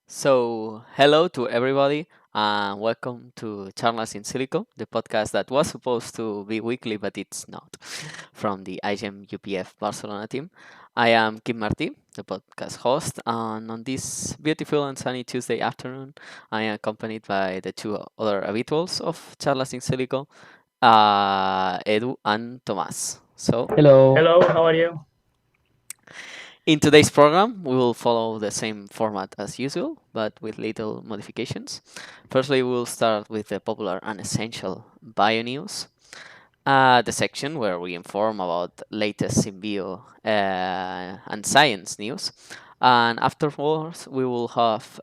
So, hello to everybody, and welcome to Charlas in Silico, the podcast that was supposed to be weekly, but it's not, from the iGEM UPF Barcelona team. I am Kim Martí, the podcast host, and on this beautiful and sunny Tuesday afternoon, I am accompanied by the two other habituals of Charlas in Silico, Edu and Tomas. So, Hello. Hello, how are you? in today's program, we will follow the same format as usual, but with little modifications. Firstly, we will start with the popular and essential bio news, the section where we inform about latest in bio and science news. And afterwards, we will have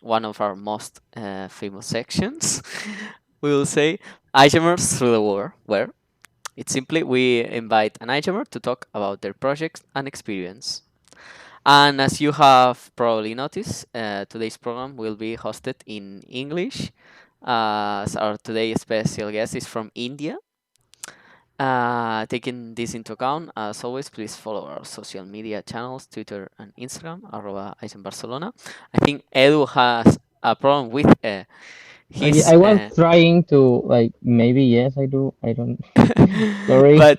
one of our most famous sections. We will say iGEMers through the war, where it's simply we invite an iGEMer to talk about their projects and experience. And as you have probably noticed, today's program will be hosted in English. As our today's special guest is from India. Taking this into account, as always, please follow our social media channels, Twitter and Instagram, @iGEM Barcelona. I think Edu has a problem with Yeah, his, I was trying to maybe yes, I do. I don't. Sorry. but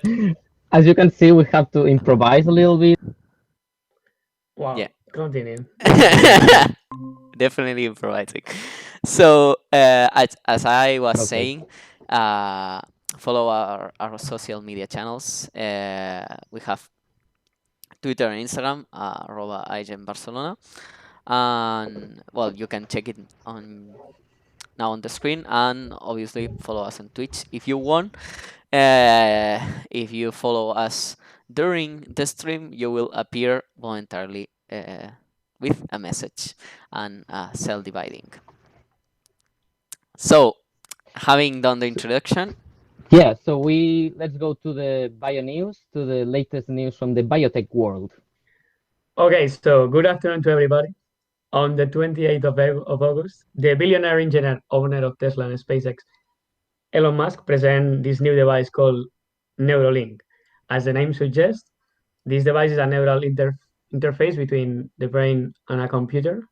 As you can see, we have to improvise a little bit. yeah. Wow, continue. Definitely improvising. So, as I was Okay. saying, uh, follow our social media channels. We have Twitter and Instagram, @iGEM Barcelona. And, well, you can check it on now on the screen, and obviously follow us on Twitch if you want. If you follow us during the stream, you will appear momentarily with a message and cell dividing. So, having done the introduction, Yeah. So let's go to the bio news, to the latest news from the biotech world. Okay, so good afternoon to everybody. On the 28th of August, the billionaire engineer owner of Tesla and SpaceX, Elon Musk, present this new device called Neuralink. As the name suggests, this device is a neural interface between the brain and a computer,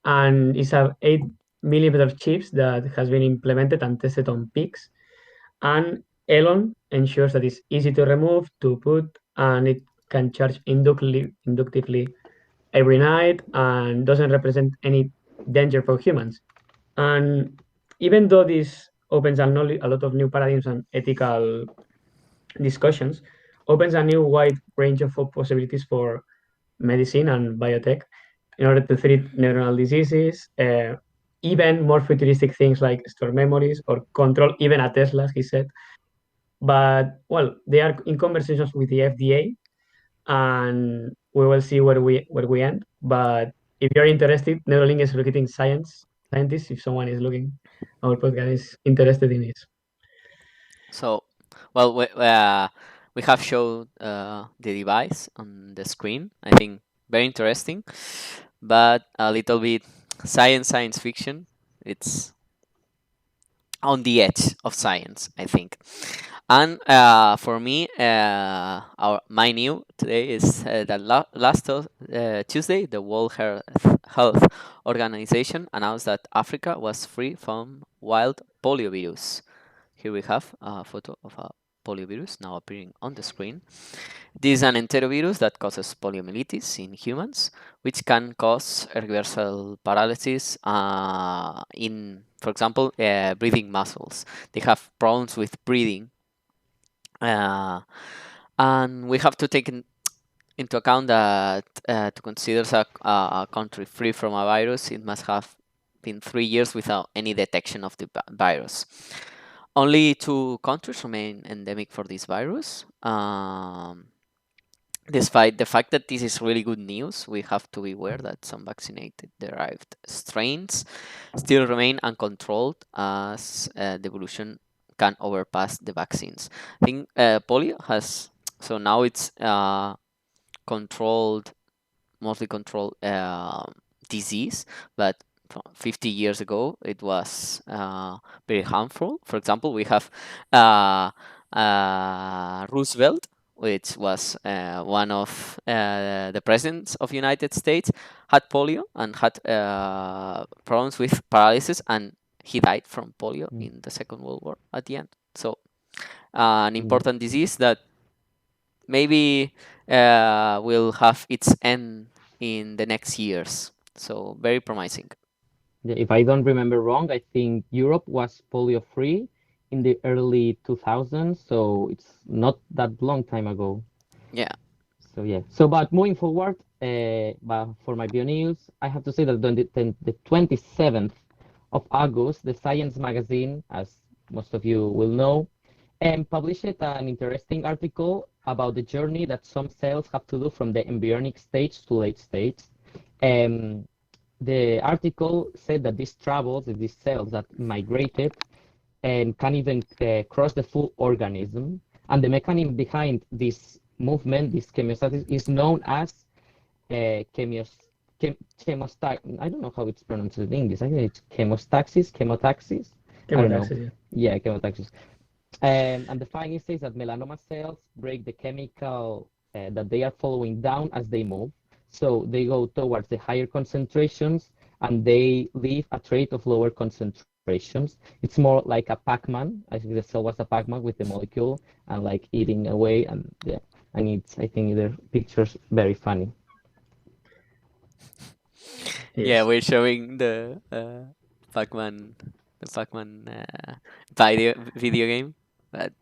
and it's a 8 millimeter chips that has been implemented and tested on pigs. And Elon ensures that it's easy to remove, to put, and it can charge inductively every night and doesn't represent any danger for humans. And even though this opens a lot of new paradigms and ethical discussions, opens a new wide range of possibilities for medicine and biotech in order to treat neuronal diseases, even more futuristic things like store memories or control even a Tesla, as he said. But well, they are in conversations with the FDA, and we will see where we end. But if you're interested, Neuralink is recruiting scientists. If someone is looking, our podcast is interested in it. so, well, we have showed the device on the screen. I think very interesting, but a little bit science fiction. It's on the edge of science, I think. And for me, my new today is that last Tuesday, the World Health Organization announced that Africa was free from wild poliovirus. Here we have a photo of a poliovirus now appearing on the screen. This is an enterovirus that causes poliomyelitis in humans, which can cause irreversible paralysis in, for example, breathing muscles. They have problems with breathing, uh, and we have to take into account that to consider a country free from a virus, it must have been 3 years without any detection of the virus. Only 2 countries remain endemic for this virus. Despite the fact that this is really good news, we have to be aware that some vaccinated derived strains still remain uncontrolled as the evolution can overpass the vaccines. I think polio has, so now it's controlled, mostly controlled disease, but 50 years ago it was very harmful. For example, we have Roosevelt, which was one of the presidents of United States, had polio and had problems with paralysis, and he died from polio Mm. in the Second World War at the end. So an Yeah. important disease that maybe will have its end in the next years. So very promising. Yeah, if I don't remember wrong, I think Europe was polio free in the early 2000s, so it's not that long time ago. Yeah. So yeah. So but moving forward, but for my bio news, I have to say that on the 27th of August, the Science magazine, as most of you will know, published an interesting article about the journey that some cells have to do from the embryonic stage to late stage. Um, the article said that these travels, these cells that migrated and can even cross the full organism. And the mechanism behind this movement, this chemostasis, is known as chemios, I don't know how it's pronounced in English. I think it's chemotaxis. I don't know. Chemotaxis, yeah. Yeah, chemotaxis. And the finding says that melanoma cells break the chemical that they are following down as they move. So they go towards the higher concentrations and they leave a trait of lower concentrations. It's more like a Pac-Man. I think the cell was a Pac-Man with the molecule and like eating away. And yeah, and it's, I think the picture's very funny. Yeah, Yes. we're showing Pac-Man, the Pac-Man video game, but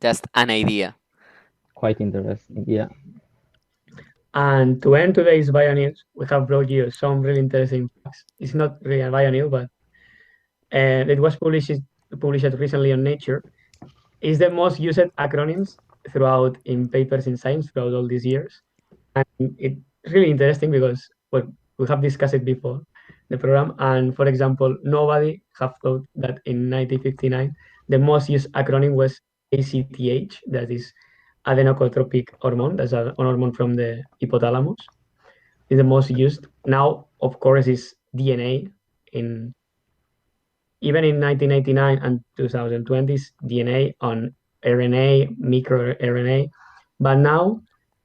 just an idea. Quite interesting. Yeah. And to end today's bio news, we have brought you some really interesting facts. It's not really a bio news, but it was published recently on Nature. It's the most used acronyms throughout in papers in science throughout all these years. And it's really interesting because well, we have discussed it before the program. And for example, nobody have thought that in 1959 the most used acronym was ACTH, that is adenocorticotropic hormone. That's a hormone from the hypothalamus. Is the most used now. Of course, is DNA. In even in 1989 and 2020s, DNA on RNA, microRNA. But now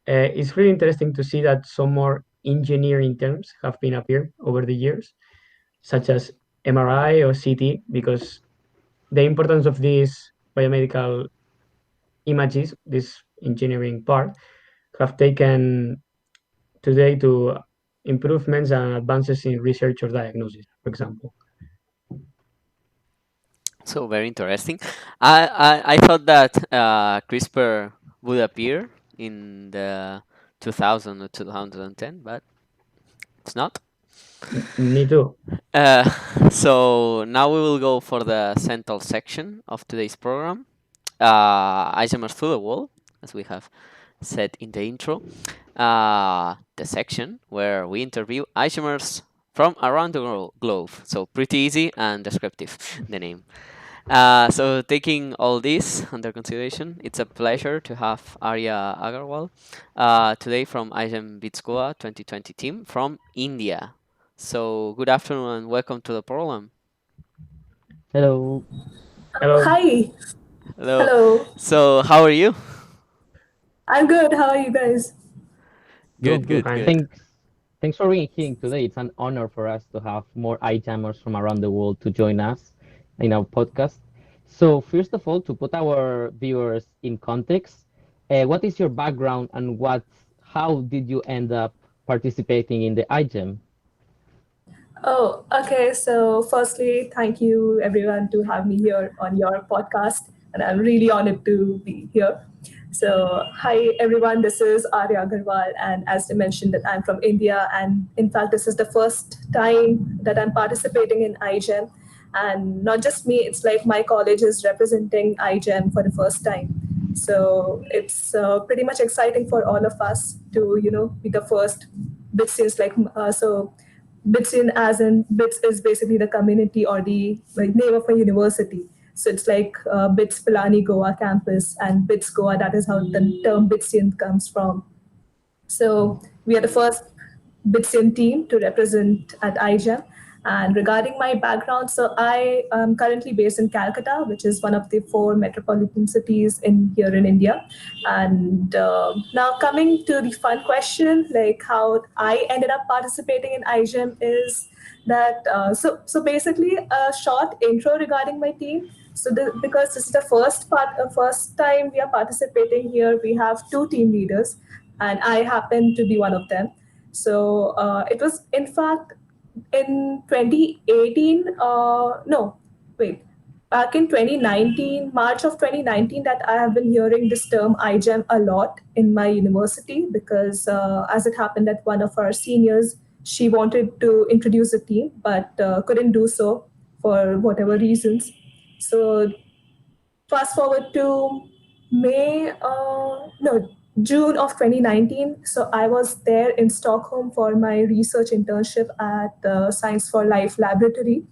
it's really interesting to see that some more engineering terms have been appeared over the years, such as MRI or CT, because the importance of these biomedical images, this engineering part, have taken today to improvements and advances in research or diagnosis, for example. So very interesting. I thought that CRISPR would appear in the 2000 or 2010, but it's not. Me too. Uh, so now we will go for the central section of today's program. Isomers through the wall, as we have said in the intro. The section where we interview isomers from around the globe. So pretty easy and descriptive, the name. So taking all this under consideration, it's a pleasure to have Arya Agarwal today from iGEM Bits Goa 2020 team from India. So good afternoon and welcome to the program. Hello. Hello. Hi. Hello. Hello. So how are you? I'm good. How are you guys? Good, Good, good. good, Fine. good. Thanks for being here today. It's an honor for us to have more iGammers from around the world to join us in our podcast. So, first of all, to put our viewers in context, what is your background and how did you end up participating in the iGEM? Oh, okay. So, firstly, thank you everyone to have me here on your podcast, and I'm really honored to be here. So, hi everyone. This is Arya Agarwal, and as they mentioned, that I'm from India, and in fact, this is the first time that I'm participating in iGEM, and not just me. It's like my college is representing iGEM for the first time. So it's pretty much exciting for all of us to, be the first bit since Bits in as in Bits is basically the community or the like name of a university. So it's like Bits Goa campus and Bits Goa. That is how the term Bitsian comes from. So we are the first Bitsian team to represent at iGEM. And regarding my background, so I am currently based in Calcutta, which is one of the four metropolitan cities in here in India. And now coming to the fun question, like how I ended up participating in iGEM is that so basically a short intro regarding my team. So because this is the first time we are participating here, we have two team leaders, and I happen to be one of them. So it was in fact in 2018. No, wait. Back in 2019, March of 2019, that I have been hearing this term iGEM a lot in my university because, as it happened, that one of our seniors, she wanted to introduce a team but couldn't do so for whatever reasons. So fast forward to June of 2019. So I was there in Stockholm for my research internship at the Science for Life laboratory.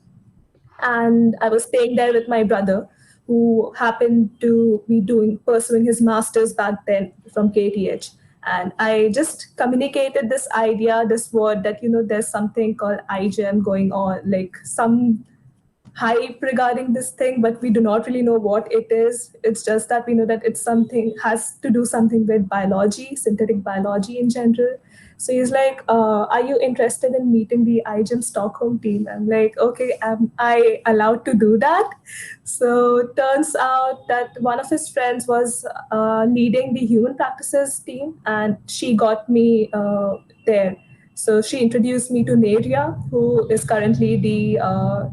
And I was staying there with my brother, who happened to be pursuing his master's back then from KTH. And I just communicated this idea, this word that, there's something called iGEM going on, like some hype regarding this thing, but we do not really know what it is. It's just that we know that it's something has to do something with biology, synthetic biology in general. So he's like, "Are you interested in meeting the iGEM Stockholm team?" I'm like, "Okay, am I allowed to do that?" So turns out that one of his friends was leading the human practices team, and she got me there. So she introduced me to Neria, who is currently the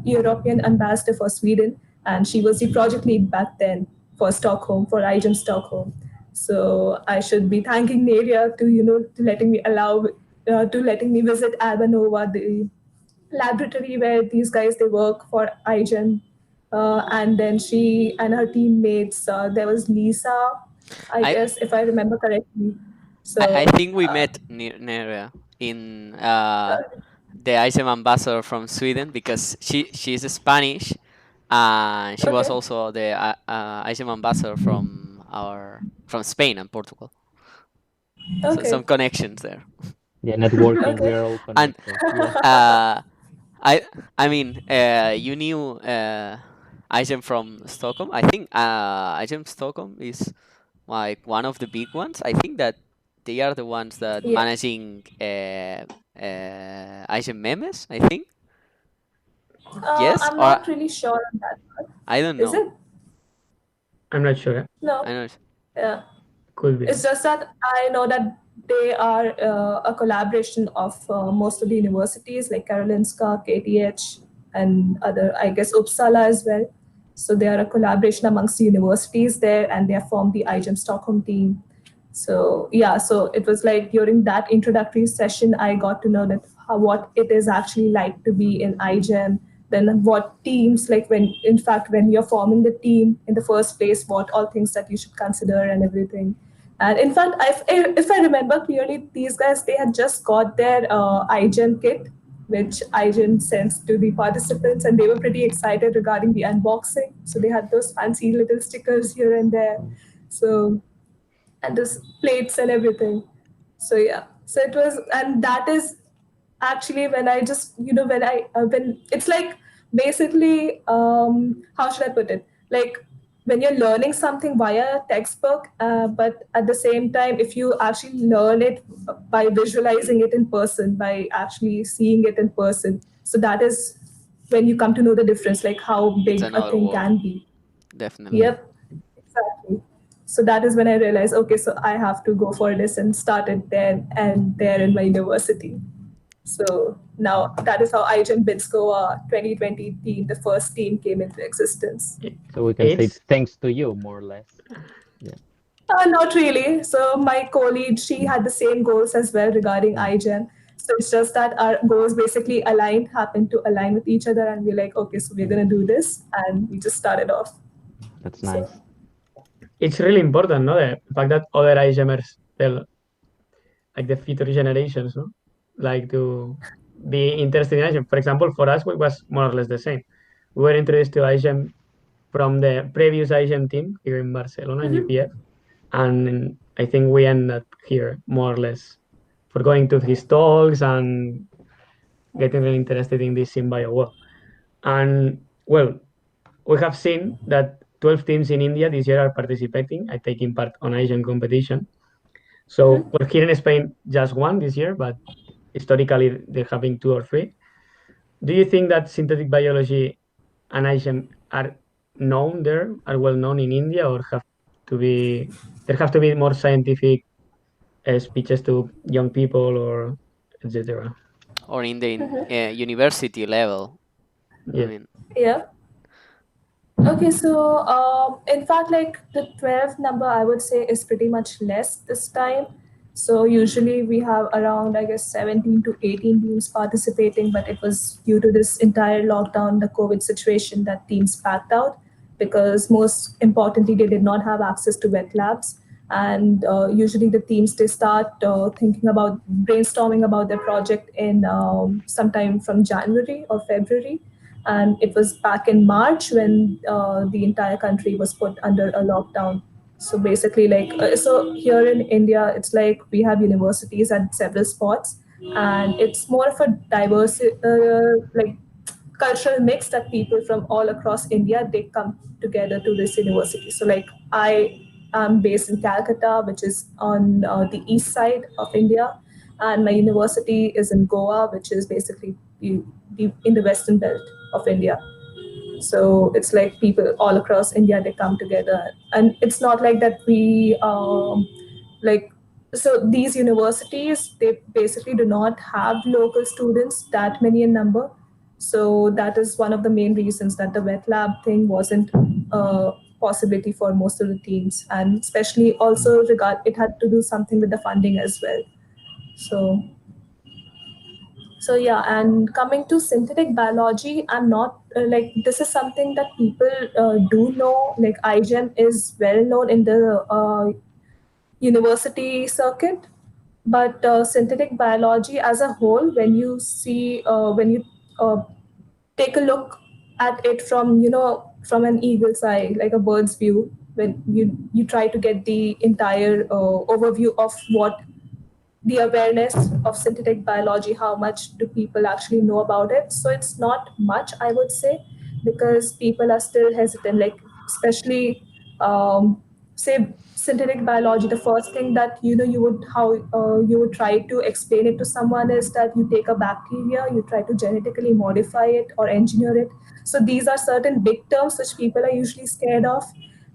European ambassador for Sweden, and she was the project lead back then for Stockholm, for iGEM Stockholm. So I should be thanking Neria to to letting me visit Albanova, the laboratory where these guys they work for iGEM. And then she and her teammates, there was Lisa, I I guess, if I remember correctly. I So think we met Nerea in the IGEM ambassador from Sweden because she's Spanish, and she was okay. also the IGEM ambassador from Spain and Portugal. So some Okay. connections there. Yeah, networking. We Okay. are all And connected. Yeah. uh, I mean, you knew IGEM from Stockholm. I think IGEM Stockholm is like one of the big ones. I think that they are the ones that Yeah. managing IGEM memes. I think yes, I'm or not really sure on that part. I don't Is know. it? I'm not sure. I No. know. Yeah. Could be. It's just that I know that they are a collaboration of most of the universities like Karolinska, KTH, and other, I guess, Uppsala as well. So they are a collaboration amongst the universities there, and they have formed the iGEM Stockholm team. So yeah, so it was like during that introductory session, I got to know that what it is actually like to be in iGEM. Then what teams, like when in fact when you're forming the team in the first place, what all things that you should consider and everything. And in fact, if I remember clearly, these guys they had just got their iGEM kit, which iGEM sends to the participants, and they were pretty excited regarding the unboxing. So they had those fancy little stickers here and there. So and this plates and everything. So yeah, so it was, and that is actually when I just when it's like basically how should I put it, like when you're learning something via textbook, but at the same time if you actually learn it by visualizing it in person, by actually seeing it in person, so that is when you come to know the difference, like how It's big a another thing world, can be. definitely. Yep, exactly. So that is when I realized, okay, so I have to go for this and started there and there in my university. So now that is how iGEM Bits Goa 2020 team, the first team, came into existence. So we can say It's it's thanks to you, more or less. Yeah. Not really. So my co-lead, she had the same goals as well regarding Mm, iGEM. So it's just that our goals basically happened to align with each other, and we're like, okay, so we're gonna do this, and we just started off. that's So nice. it's really important, no? The fact that other iGEMers tell like the future generations, no? Like to be interested in iGEM. For example, for us, it was more or less the same. We were introduced to iGEM from the previous iGEM team here in Barcelona, in UPF. And I think we end up here more or less for going to his talks and getting really interested in this SynBio world. And well, we have seen that 12 teams in India this year are participating and taking part on Asian competition. So we're here in Spain, just one this year, but historically there have been two or three. Do you think that synthetic biology and Asian are known there, are well known in India, or have to be there have to be more scientific speeches to young people or etc. Or in the university level. I Yeah. mean, Yeah. Okay, so in fact, like the 12 number, I would say is pretty much less this time. So usually we have around, I guess, 17 to 18 teams participating, but it was due to this entire lockdown, the COVID situation, that teams backed out because most importantly, they did not have access to wet labs. And usually the teams, they start thinking about brainstorming about their project in sometime from January or February, and it was back in March when the entire country was put under a lockdown. So basically, like, so here in India, it's like we have universities at several spots, and it's more of a diverse, like, cultural mix that people from all across India, they come together to this university. So like I am based in Calcutta, which is on the east side of India, and my university is in Goa, which is basically in the western belt of India. So it's like people all across India, they come together, and it's not like that we like, so these universities, they basically do not have local students that many in number. So that is one of the main reasons that the wet lab thing wasn't a possibility for most of the teams, and especially also regard, it had to do something with the funding as well. So yeah, and coming to synthetic biology, I'm not like, this is something that people do know. Like iGEM is well known in the university circuit, but synthetic biology as a whole, when you see, when you uh, take a look at it from, from an eagle's eye, like a bird's view, when you try to get the entire overview of what the awareness of synthetic biology, how much do people actually know about it. So it's not much, I would say, because people are still hesitant, like, especially say synthetic biology, the first thing that you would, how you would try to explain it to someone is that you take a bacteria, you try to genetically modify it or engineer it. So these are certain big terms which people are usually scared of,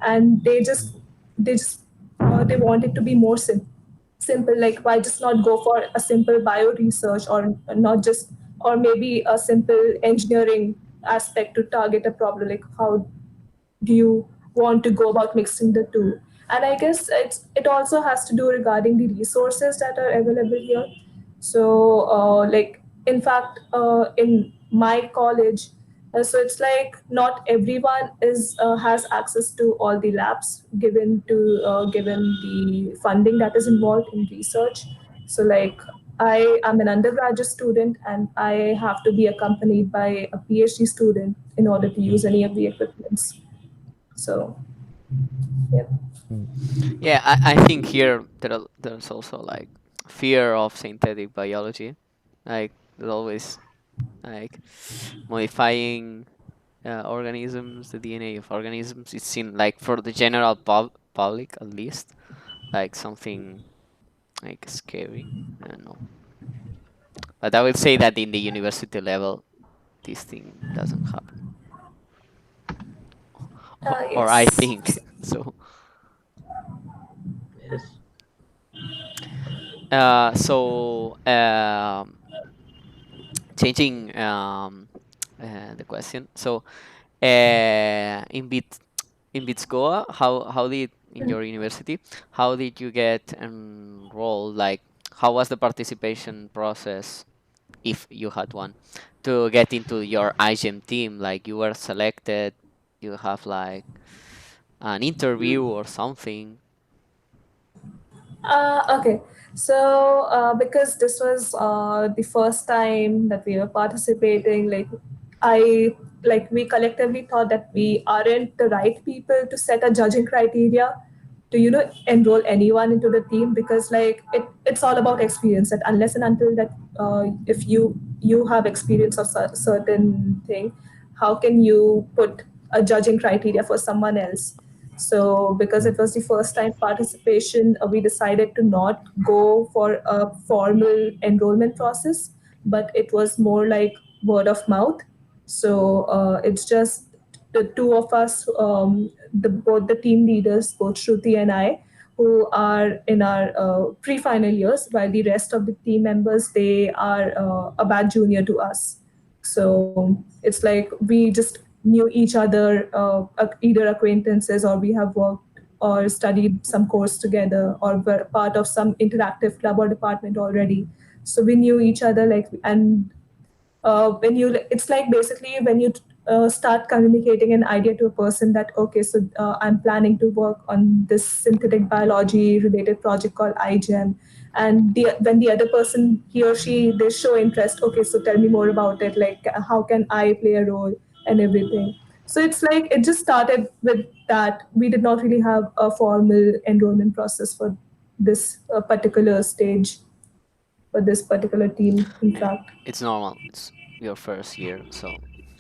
and they want it to be more simple. Like, why just not go for a simple bio research, or not just, or maybe a simple engineering aspect to target a problem? Like, how do you want to go about mixing the two? And I guess it also has to do regarding the resources that are available here. So like, in fact, in my college, so it's like not everyone is has access to all the labs, given the funding that is involved in research. So like, I am an undergraduate student, and I have to be accompanied by a PhD student in order to use any of the equipments. So, yeah. yeah, I think here there's also like fear of synthetic biology. Like there's always like modifying organisms, the DNA of organisms. It seems like for the general public, at least, like something like scary. I don't know, but I would say that in the university level, this thing doesn't happen, or I think Yes. so. Yes. So changing the question. So in Bits Goa, how did in your university, how did you get enrolled? Like, how was the participation process, if you had one, to get into your iGEM team? Like, you were selected, you have like an interview or something. Okay. So, because this was the first time that we were participating, like, I like we collectively thought that we aren't the right people to set a judging criteria to enroll anyone into the team, because like it's all about experience, that unless and until that if you have experience of certain thing, how can you put a judging criteria for someone else? So because it was the first time participation, we decided to not go for a formal enrollment process, but it was more like word of mouth. So it's just the two of us, both the team leaders, both Shruti and I, who are in our pre-final years, while the rest of the team members, they are a batch junior to us. So it's like we just knew each other, either acquaintances, or we have worked or studied some course together, or were part of some interactive club or department already. So we knew each other, like, and when you it's like basically when you start communicating an idea to a person that okay, so I'm planning to work on this synthetic biology related project called iGEM, and when the other person, he or she, they show interest, okay, so tell me more about it, like how can I play a role and everything. So it's like it just started with that. We did not really have a formal enrollment process for this particular stage, for this particular team, in fact. It's normal. It's your first year, so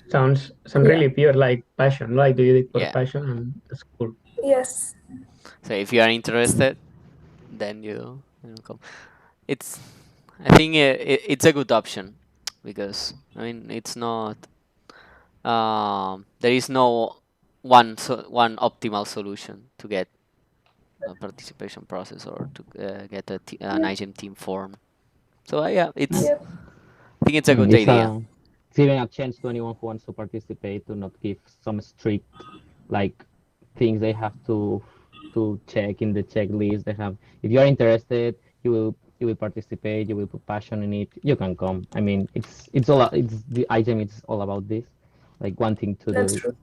Sounds Yeah. really pure, like passion. Like do you do it for yeah. passion, and that's cool. Yes. So if you are interested, then you come. It's I think it's a good option because I mean it's not there is no one optimal solution to get a participation process or to get an Yep. iGEM team form. So yeah, it's Yep. I think it's a good It's idea. it's giving a chance to anyone who wants to participate to not give some strict like things they have to check in the checklist. They have, if you are interested, you will participate, you will put passion in it, you can come. I mean, it's the item. It's all about this, like wanting to do That's it. true.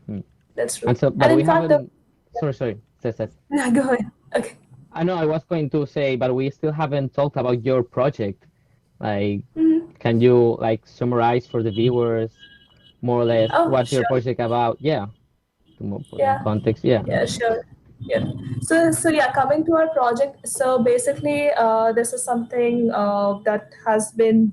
Mm. That's true. And so, And but we in fact, the haven't. Sorry. Says. yeah, go ahead. Okay. I know I was going to say, but we still haven't talked about your project. Like, Mhm. can you like summarize for the viewers more or less Oh, what's your sure. project about? Yeah, to more put in Yeah. context. Yeah. Yeah, sure. Yeah. So yeah, coming to our project. So basically, this is something that has been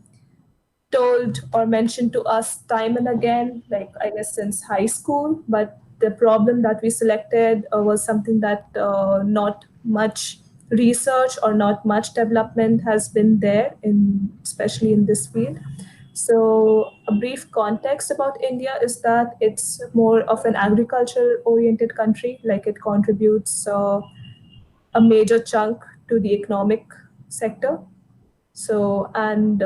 told or mentioned to us time and again, like I guess since high school. But the problem that we selected was something that not much research or not much development has been there in, especially in this field. So a brief context about India is that it's more of an agriculture oriented country, like it contributes a major chunk to the economic sector. So and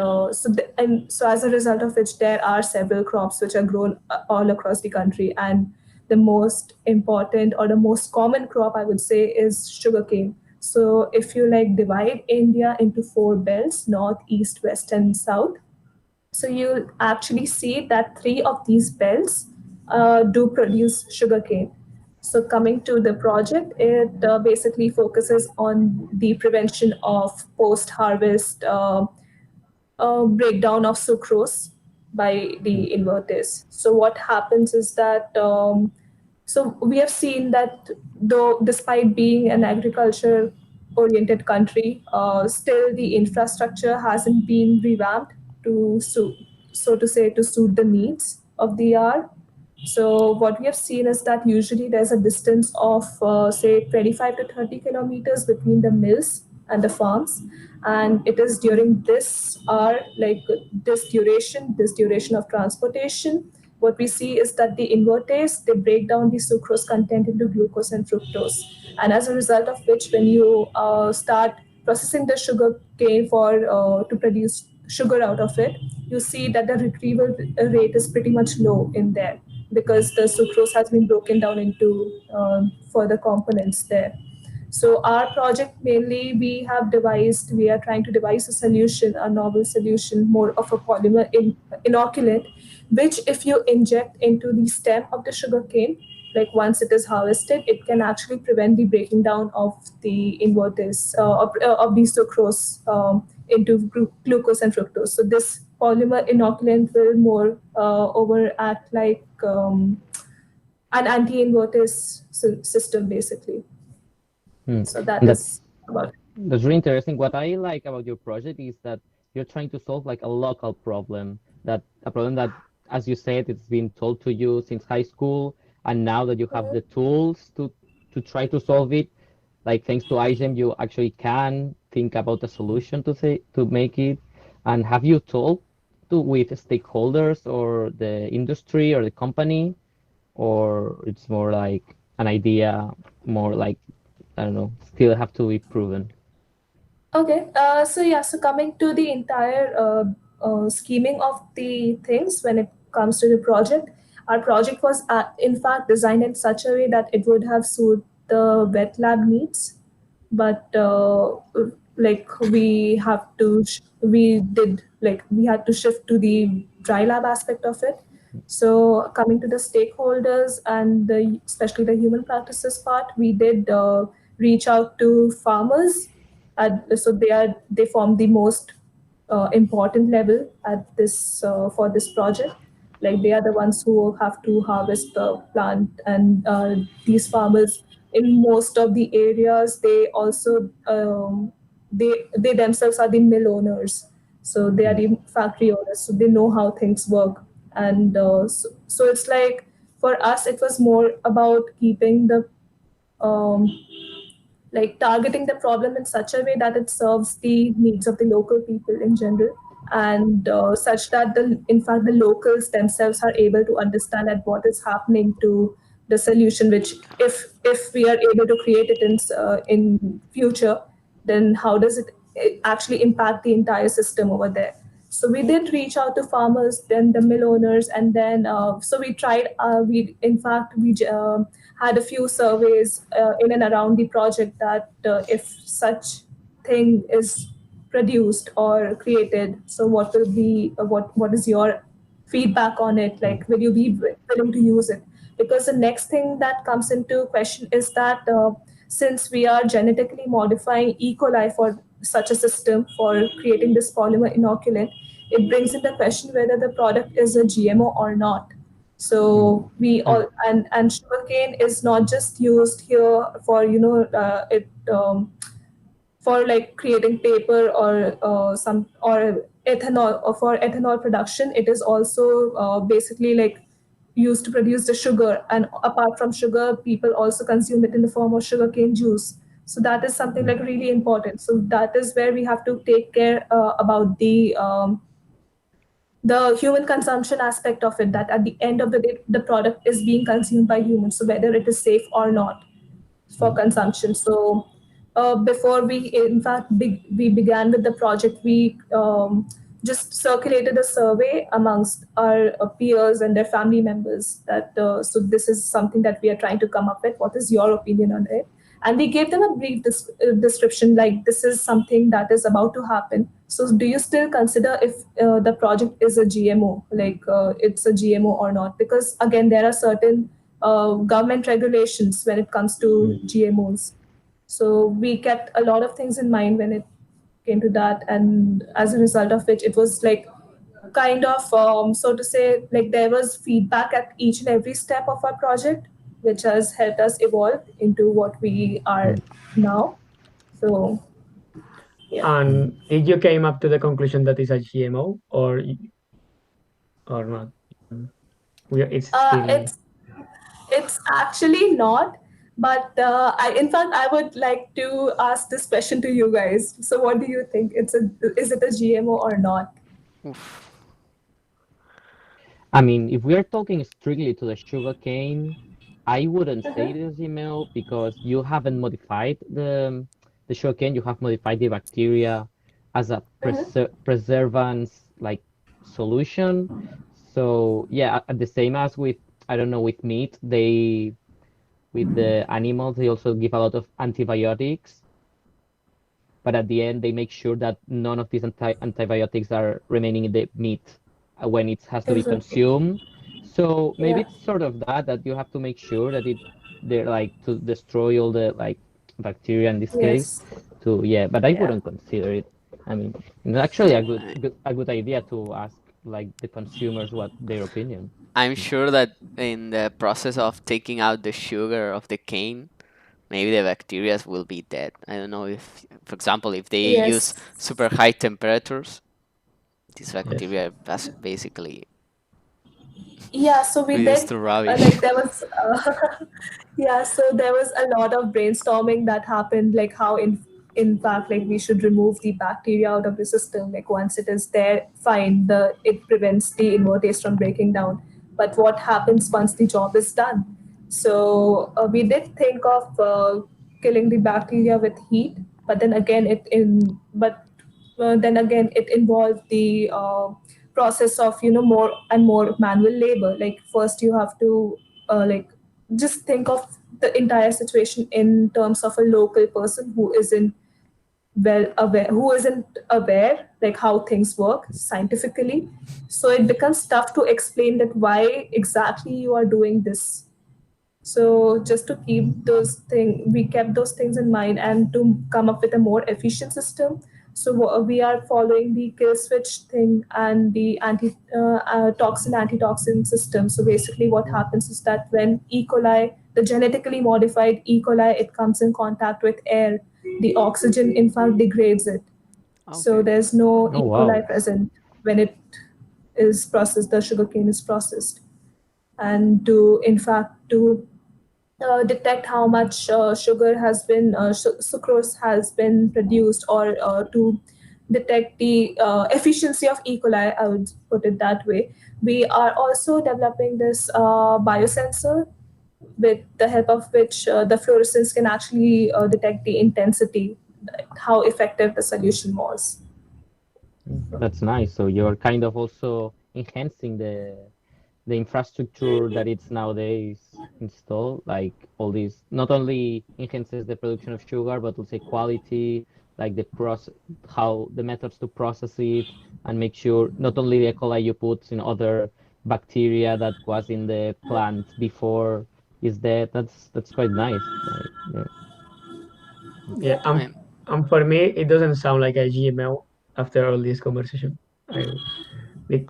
so as a result of which, there are several crops which are grown all across the country, and the most important or the most common crop, I would say, is sugarcane. So if you like divide India into four belts: north, east, west, and south, so you'll actually see that three of these belts do produce sugarcane. So coming to the project, it basically focuses on the prevention of post-harvest breakdown of sucrose by Mm. the inverters. So what happens is that so we have seen that though despite being an agriculture oriented country, still the infrastructure hasn't been revamped to suit, so to say, to suit the needs of the hour. So what we have seen is that usually there's a distance of say 25 to 30 kilometers between the mills and the farms, and it is during this hour, like this duration of transportation, what we see is that the invertase, they break down the sucrose content into glucose and fructose, and as a result of which, when you start processing the sugar cane for to produce sugar out of it, you see that the retrieval rate is pretty much low in there, because the sucrose has been broken down into further components there. So our project, mainly we are trying to devise a solution, a novel solution, more of a polymer inoculant, which if you inject into the stem of the sugar cane, like once it is harvested, it can actually prevent the breaking down of the invertase of the sucrose into glucose and fructose. So this polymer inoculant will more overact like an anti-invertase system, basically. Hmm. So that And is about it. that's really interesting. What I like about your project is that you're trying to solve like a local problem, that a problem that, as you said, it's been told to you since high school, and now that you have the tools to try to solve it, like thanks to iGEM, you actually can think about a solution to make it. And have you talked with stakeholders or the industry or the company, or it's more like an idea, more like, I don't know, still have to be proven? Okay, so yeah, so coming to the entire scheming of the things when it comes to the project, our project was in fact designed in such a way that it would have suited the wet lab needs, but like we had to shift to the dry lab aspect of it. So coming to the stakeholders and especially the human practices part, we did reach out to farmers. So they form the most important level at this for this project. Like they are the ones who have to harvest the plant, and these farmers in most of the areas, they also they themselves are the mill owners. So they are Mm, the factory owners, so they know how things work. And so it's like for us it was more about keeping the um, like targeting the problem in such a way that it serves the needs of the local people in general, and such that the in fact the locals themselves are able to understand at what is happening to the solution, which if we are able to create it in future, then how does it actually impact the entire system over there. So we did reach out to farmers, then the mill owners, and then so we tried. We in fact we had a few surveys in and around the project that if such thing is produced or created, so what will be what is your feedback on it? mm, Like, will you be willing to use it? Because the next thing that comes into question is that since we are genetically modifying E. coli for such a system for creating this polymer inoculant, it brings in the question whether the product is a GMO or not. mm, So we and all and sugarcane is not just used here for it for like creating paper or some or ethanol or for ethanol production. It is also basically like used to produce the sugar, and apart from sugar people also consume it in the form of sugarcane juice. So that is something mm, like really important. So that is where we have to take care about the human consumption aspect of it, that at the end of the day the product is being consumed by humans, so whether it is safe or not for mm, consumption. So before we, in fact, we began with the project, we just circulated a survey amongst our peers and their family members that so this is something that we are trying to come up with. What is your opinion on it? And we gave them a brief description, like this is something that is about to happen. So do you still consider if the project is a GMO, like it's a GMO or not? Because again, there are certain government regulations when it comes to mm, GMOs. So we kept a lot of things in mind when it came to that, and as a result of which, it was like kind of so to say, like there was feedback at each and every step of our project, which has helped us evolve into what we are mm, now. So yeah. mm. And did you came up to the conclusion that it's a GMO or not? Mm. It's Uh, still. it's it's actually not, but in fact, I would like to ask this question to you guys. So, what do you think? Is it a GMO or not? Oof. I mean, if we are talking strictly to the sugarcane, I wouldn't say it is email because you haven't modified the sugarcane. You have modified the bacteria as a preservance like solution. So yeah, the same as with, I don't know, with meat, they with the animals they also give a lot of antibiotics, but at the end they make sure that none of these antibiotics are remaining in the meat when it has to be Exactly. consumed. So maybe Yeah. it's sort of that you have to make sure that they're like to destroy all the like bacteria in this case. Yes. To yeah, but I Yeah. wouldn't consider it. I mean, it's actually a I mean, good idea to ask like the consumers what their opinion. I'm sure that in the process of taking out the sugar of the cane, maybe the bacteria will be dead. I don't know if, for example, if they use Yes. super high temperatures, these Yes. bacteria basically Yeah, so we reduce did to rubbish. like there was yeah, so there was a lot of brainstorming that happened, like how in fact like we should remove the bacteria out of the system. Like once it is there, fine, the it prevents the invertase from breaking down. But what happens once the job is done? So we did think of killing the bacteria with heat, but then again it involved the process of more and more manual labor. Like first you have to like just think of the entire situation in terms of a local person who isn't aware like how things work scientifically. So it becomes tough to explain that why exactly you are doing this. So just to keep we kept those things in mind and to come up with a more efficient system. So we are following the kill switch thing and the toxin antitoxin system. So basically, what happens is that when E. coli, the genetically modified E. coli, it comes in contact with air, the oxygen in fact degrades it. So Okay. there's no Oh E. wow. coli present when it is processed. The sugarcane is processed, and to in fact to detect how much sugar has been sucrose has been produced, or to detect the efficiency of E. coli, I would put it that way. We are also developing this biosensor with the help of which the fluorescence can actually detect the intensity, how effective the solution was. That's nice. So you're kind of also enhancing the infrastructure that it's nowadays installed, like all these not only enhances the production of sugar, but also quality, like the process, how the methods to process it, and make sure not only the E. coli you put in other bacteria that was in the plant before is dead. That's quite nice. Like, yeah. Yeah. I mean, And for me, it doesn't sound like a GMO after all this conversation. I, be-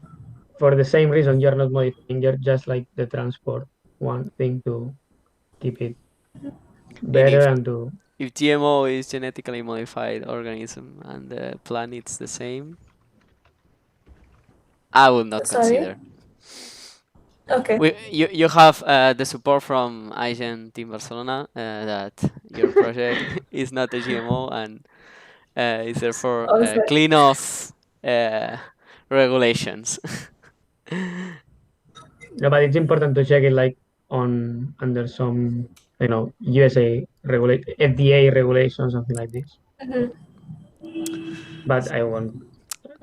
for the same reason, you're not modifying, you're just like the transport one thing to keep it and better and to. if GMO is genetically modified organism and the plant is the same, I will not Sorry. consider. Okay. You have the support from iGEM Team Barcelona that your project is not a GMO and is therefore Also, clean of uh, regulations. Yeah, but it's important to check it like on under some USA regulate FDA regulation, something like this. But I won't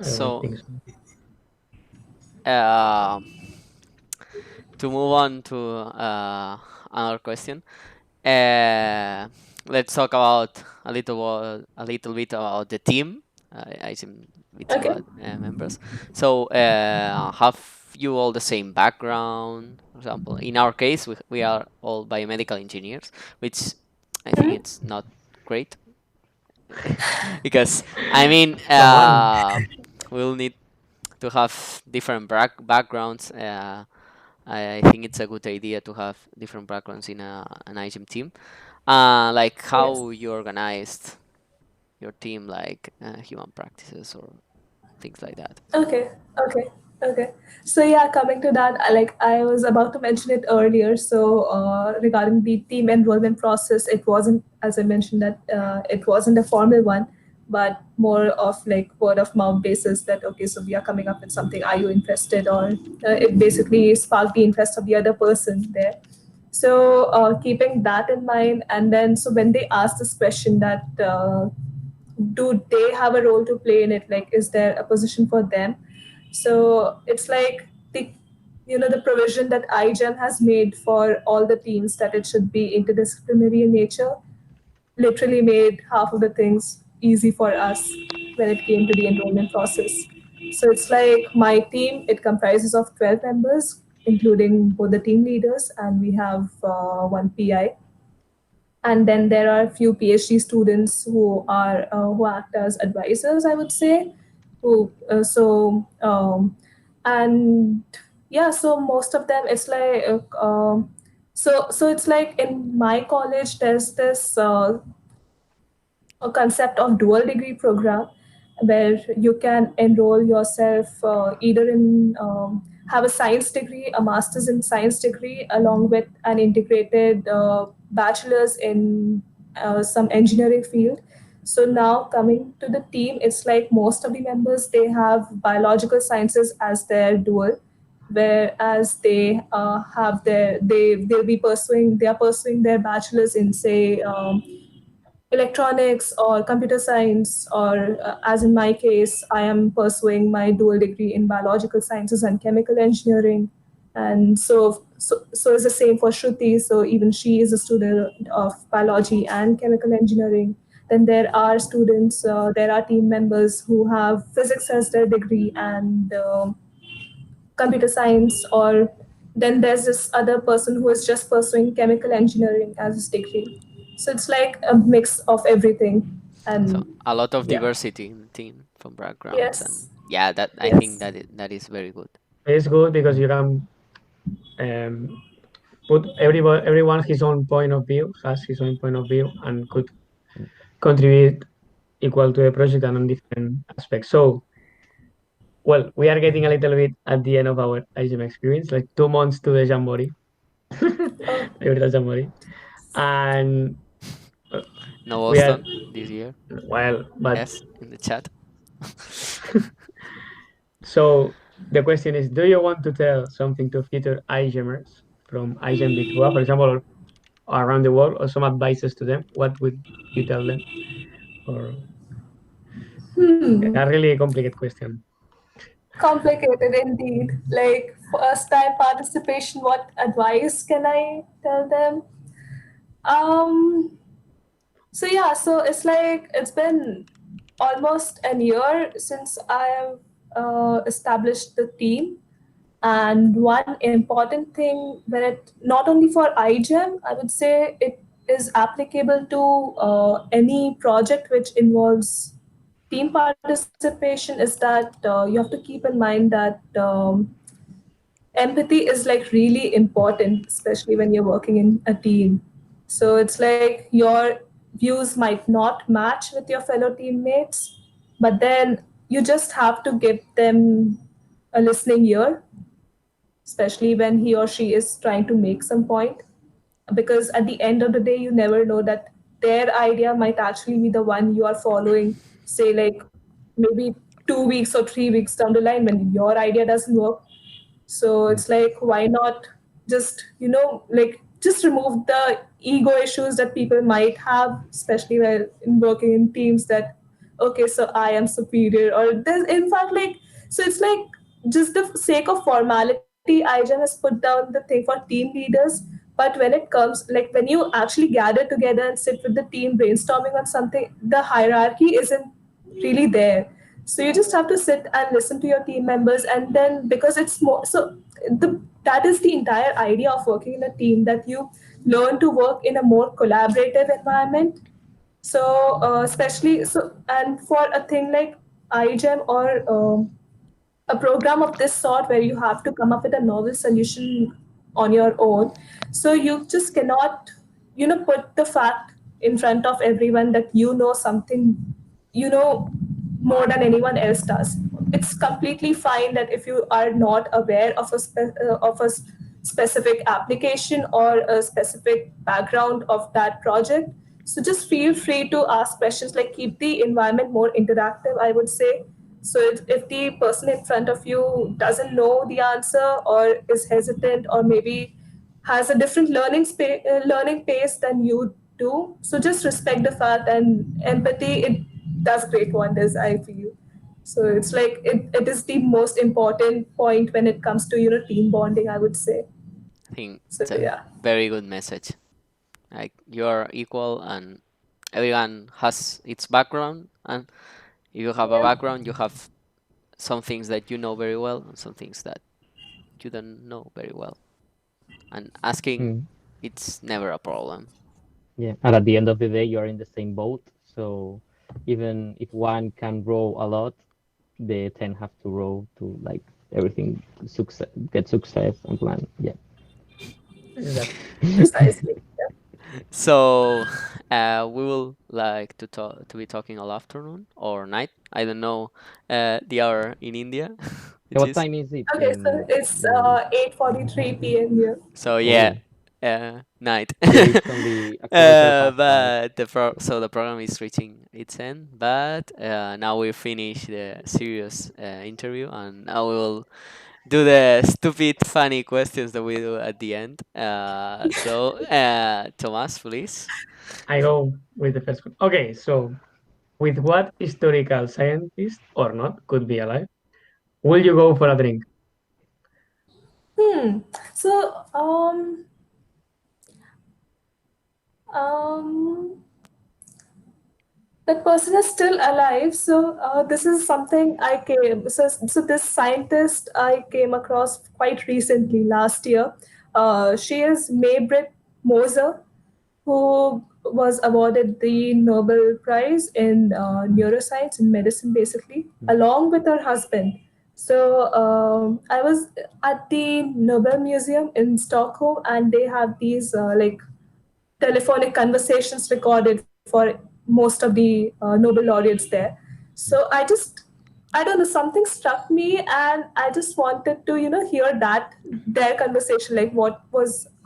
So think so. uh, to move on to another question, uh, let's talk about a little bit about the team. I some Bits okay. Goa members. So have you all the same background? For example, in our case, we are all biomedical engineers, which I think it's not great because I mean Come on. we'll need to have different backgrounds. I think it's a good idea to have different backgrounds in an iGEM team. Like Yes. how you organized your team, like human practices or things like that. Okay, okay, okay. So yeah, coming to that, like I was about to mention it earlier. So regarding the team enrollment process, it wasn't, as I mentioned, that it wasn't a formal one, but more of like word of mouth basis. That okay, so we are coming up with something. Are you interested? Or it basically sparked the interest of the other person there. So keeping that in mind, and then so when they asked this question that do they have a role to play in it, like is there a position for them? So it's like the provision that iGEM has made for all the teams, that it should be interdisciplinary in nature, literally made half of the things easy for us when it came to the enrollment process. So it's like my team, it comprises of 12 members, including both the team leaders, and we have one PI. and then there are a few PhD students who act as advisors, I would say. Who and yeah, so most of them it's like so it's like in my college there's this a concept of dual degree program where you can enroll yourself either in have a science degree, a master's in science degree, along with an integrated bachelor's in some engineering field. So now coming to the team, it's like most of the members they have biological sciences as their dual, whereas they are pursuing their bachelor's in say electronics or computer science, or as in my case, I am pursuing my dual degree in biological sciences and chemical engineering. And so it's the same for Shruti. So even she is a student of biology and chemical engineering. Then there are team members who have physics as their degree and computer science, or then there's this other person who is just pursuing chemical engineering as his degree. So it's like a mix of everything. So And a lot of yeah, diversity in the team from backgrounds, and yes, yeah, that I think yes. that is very good. It's good because you can um, put everyone his own point of view, has his own point of view, and could contribute equal to the project and on different aspects. So, well, we are getting a little bit at the end of our iGEM experience, like 2 months to the Jamboree, Oh, the Jamboree, and uh, No we are Boston this year. well, but Yes, in the chat. so the question is, do you want to tell something to future iGEMers from iGEM Bits Goa, for example, or around the world, or some advices to them? What would you tell them? Or hmm. a really complicated question. Complicated indeed. Like first time participation, what advice can I tell them? Um, so yeah, so it's like it's been almost a year since I have established the team. And one important thing when it not only for iGEM, I would say it is applicable to any project which involves team participation, is that you have to keep in mind that empathy is like really important, especially when you're working in a team. So it's like your views might not match with your fellow teammates, but then you just have to give them a listening ear, especially when he or she is trying to make some point, because at the end of the day you never know that their idea might actually be the one you are following, say like maybe 2 weeks or 3 weeks down the line when your idea doesn't work. So it's like, why not just, like just remove the ego issues that people might have, especially when in working in teams, that, okay, so I am superior, or there's, in fact, like, so it's like just the sake of formality, IGEM has put down the thing for team leaders. But when it comes, like when you actually gather together and sit with the team brainstorming on something, the hierarchy isn't really there. So you just have to sit and listen to your team members, and then because it's more so that is the entire idea of working in a team, that you learn to work in a more collaborative environment. So especially so, and for a thing like iGEM, or a program of this sort where you have to come up with a novel solution on your own, so you just cannot put the fact in front of everyone that you know something, you know more than anyone else does. It's completely fine that if you are not aware of a specific application or a specific background of that project, so just feel free to ask questions, like keep the environment more interactive, I would say. So if the person in front of you doesn't know the answer, or is hesitant, or maybe has a different learning pace than you do, so just respect the fact, and empathy, it does great wonders, I feel. So it's like it is the most important point when it comes to team bonding, I would say. I think So it's a yeah. very good message. Like you're equal, and everyone has its background, and if you have a Yeah. background, you have some things that you know very well and some things that you don't know very well. And asking, Mm. it's never a problem. Yeah, and at the end of the day, you're in the same boat. So even if one can row a lot, the 10 have to row to like everything success, get success and plan. Yeah. Exactly. Precisely. So, we will like to be talking all afternoon or night. I don't know the hour in India, which What is. time is it Okay, so it's in English? 8:43 p.m. here. So yeah, Oh, night. here it's only a quarter past five. But the program is reaching its end. But now we finish the serious interview, and now we will do the stupid, funny questions that we do at the end. Thomas, please. I go with the first one. Okay, so with what historical scientist or not could be alive will you go for a drink? Hmm. So, um, that person is still alive. So, this is something I came. So this scientist I came across quite recently, last year. She is Maybrit Moser, who was awarded the Nobel Prize in neuroscience and medicine, basically, along with her husband. So I was at the Nobel Museum in Stockholm, and they have these telephonic conversations recorded for most of the Nobel laureates there. So I don't know, something struck me, and I just wanted to, hear that their conversation, like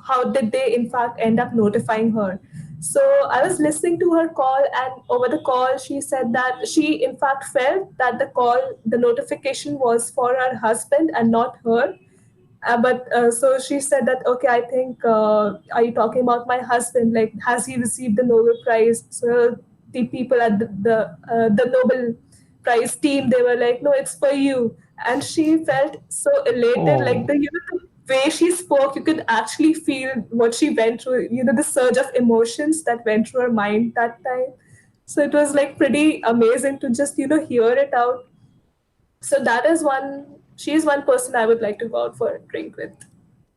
how did they in fact end up notifying her. So I was listening to her call, and over the call, she said that she in fact felt that the notification was for her husband and not her. But so she said that, okay, I think, are you talking about my husband? Like, has he received the Nobel Prize? So the people at the Nobel Prize team, they were like, no, it's for you. And she felt so elated, like Oh, the way she spoke, you could actually feel what she went through. The surge of emotions that went through her mind that time. So it was like pretty amazing to just hear it out. So that is one. She's one person I would like to go out for a drink with.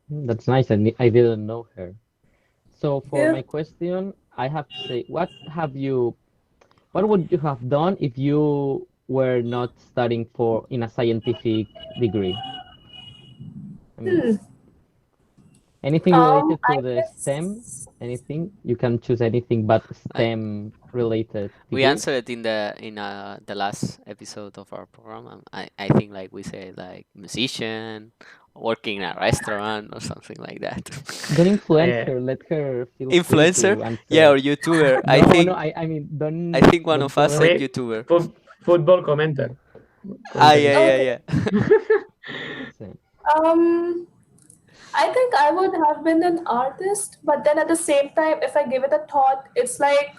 that's nice. I didn't know her. So for Yeah. my question, I have to say, what would you have done if you were not studying for in a scientific degree? I mean, anything related I to the STEM, guess. anything, you can choose anything but Like, STEM related we degree. answered it in the last episode of our program. I think like we said like musician, working in a restaurant or something like that. Don't influence Uh, her. Let her feel free Influencer, to yeah, or answer. YouTuber. I No, no, think I mean, I don't think one don't of us tell I her. said mean, YouTuber. football commenter. Ah, yeah, Commentarist. yeah, Okay. yeah. Say, Um, I think I would have been an artist, but then at the same time, if I give it a thought, it's like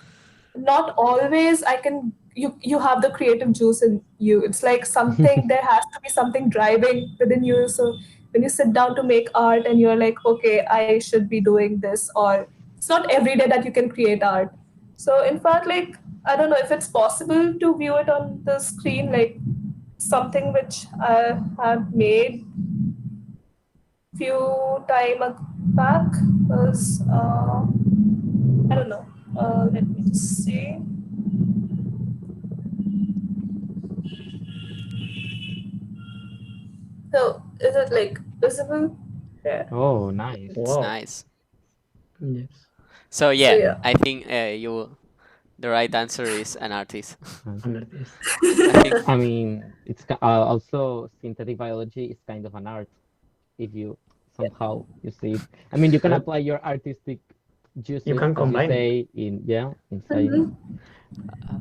not always I can. You have the creative juice in you. It's like something, there has to be something driving within you. So when you sit down to make art and you're like, okay, I should be doing this, or it's not every day that you can create art. So in fact, like, I don't know if it's possible to view it on the screen, like something which I have made few back was, I don't know. Let me just see. So is it like visible? Yeah. oh, nice. It's Wow. nice. Yes. So So yeah, yeah. I think the right answer is an artist. Uh, An artist. I think. I mean, also synthetic biology is kind of an art if you somehow you see it. I mean, you can Well, apply your artistic you juices, can as you combine it. say, in science. Mhm. Uh,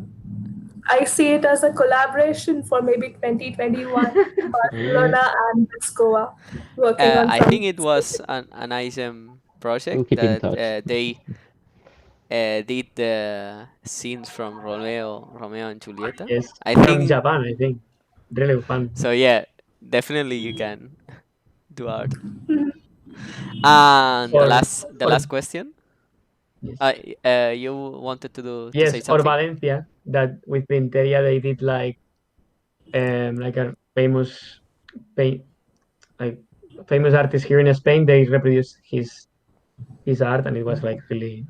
I see it as a collaboration for maybe 2021, Mm, Barcelona and Bits Goa, working on I think some it was specific. an iGEM project we'll keep in that touch. they did the scenes from Romeo and Julieta. Yes. I From think Japan, I think. Really fun. so. Yeah, definitely you can do art. And the Or last question. yes. You wanted to say Yes, or something? Valencia, that with Pinteria they did like a pa- like famous artist here in Spain. They reproduced his art, and it was like really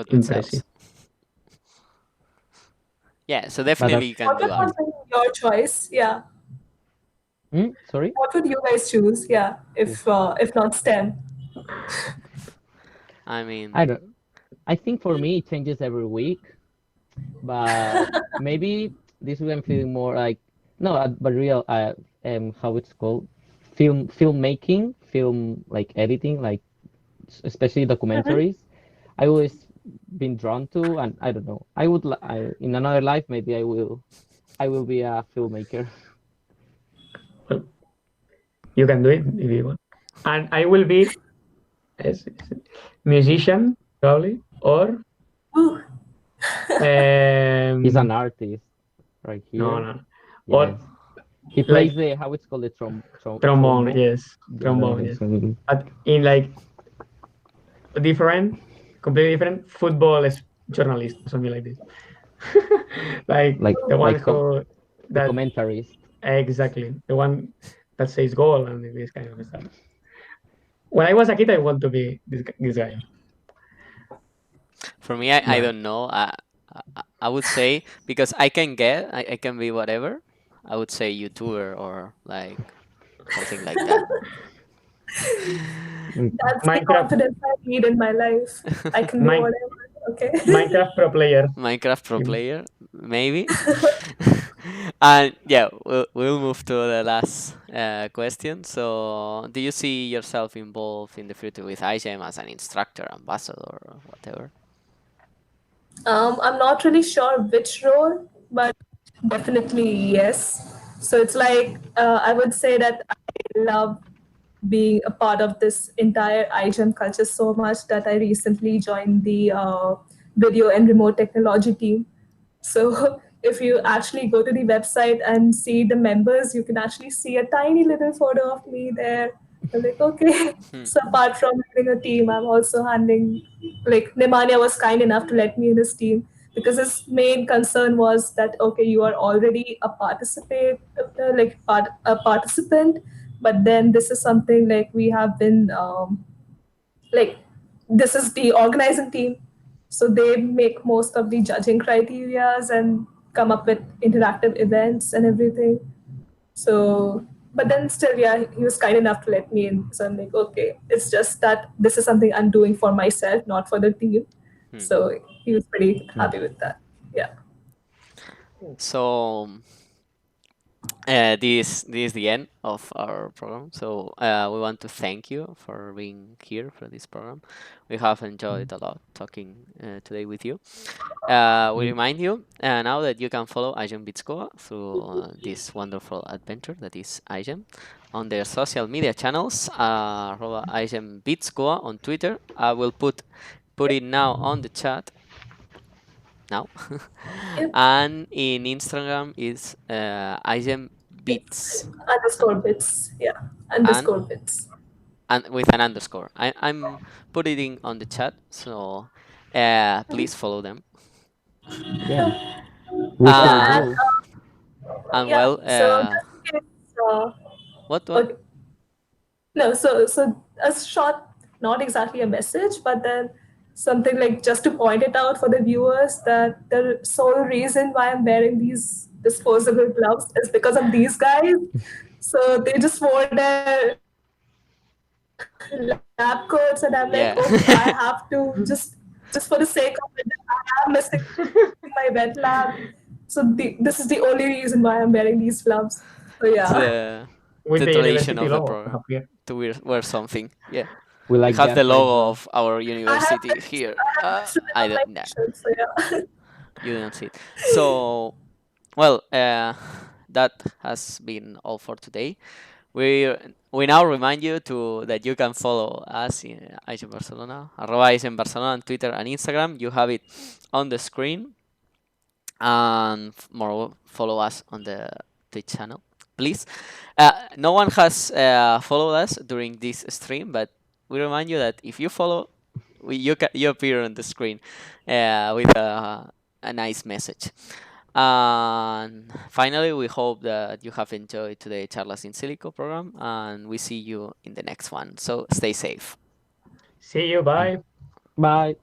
But with cells. Impressive. Yeah, so definitely you can What do would art. have been your choice? Yeah. Sorry? What would you guys choose? Yeah, if not STEM. I mean, I think for me it changes every week, but maybe this week I'm feeling more like no, but real how it's called filmmaking, film like editing, like especially documentaries. I always been drawn to, and I don't know. In another life maybe I will be a filmmaker. Well, you can do it if you want. And I will be a musician, probably, or Ooh. He's an artist right no, here. no, or Yes. He like plays the how it's called the trombone, trombone. yes, Yeah, trombone, yes. But in like different, completely different football journalist, something like this. Like like the one like who the that commentarist. exactly the one that says goal and this kind of stuff. When I was a kid, I want to be this guy. for me, I But don't know. I would say because I can be whatever. I would say YouTuber or like something like that. That's the Minecraft, confidence I need in my life. I can be Mine, whatever. Okay. Minecraft pro player. Minecraft pro player, maybe. And yeah, we'll move to the last question. So, do you see yourself involved in the future with iGEM as an instructor, ambassador, or whatever? I'm not really sure which role, but definitely yes. So it's like I would say that I love being a part of this entire iGEM culture so much that I recently joined the video and remote technology team. So if you actually go to the website and see the members, you can actually see a tiny little photo of me there. I'm like, okay. Hmm. So apart from leading a team, I'm also handling, like Nemanja was kind enough to let me in his team because his main concern was that, okay, you are already a a participant, but then this is something like we have been like this is the organizing team, so they make most of the judging criterias and come up with interactive events and everything. So but then still, yeah, he was kind enough to let me in, so I'm like, okay, it's just that this is something I'm doing for myself, not for the team. Hmm. So he was pretty happy with that. Yeah. So, this is the end of our program. So we want to thank you for being here for this program. We have enjoyed a lot talking today with you. We remind you now that you can follow iGEM Bits Goa through this wonderful adventure that is iGEM on their social media channels. iGEM Bits Goa on Twitter. I will put it now on the chat now. Yep. And in Instagram is iGEM It's Bits underscore bits. Yeah. and Underscore bits. with an underscore. I'm putting it on the chat, so please follow them. Yeah, we sure Yeah. Uh, do. and Yeah. well, So just in case, what? okay. No, so a short, not exactly a message, but then something like just to point it out for the viewers that the sole reason why I'm wearing these disposable gloves is because of these guys. So they just wore their lab coats, and I'm like, okay, Yeah. I have to just for the sake of it, I am missing my wet lab. So this is the only reason why I'm wearing these gloves. So It's yeah. with the the tradition university of the logo program up here. to wear something. Yeah. We We like have the that as logo well. of our I have university this, here. I have this written I on my don't. Nah, t-shirt, so yeah. you don't see it. So, well, that has been all for today. We we now remind you to that you can follow us in iGEM Barcelona, @iGEM Barcelona on Twitter and Instagram. You have it on the screen, and more follow us on the Twitch channel, please. No one has followed us during this stream, but we remind you that if you follow, you appear on the screen with a nice message. And finally, we hope that you have enjoyed today's Charlas in Silico program, and we see you in the next one. So stay safe. See you. Bye. Bye.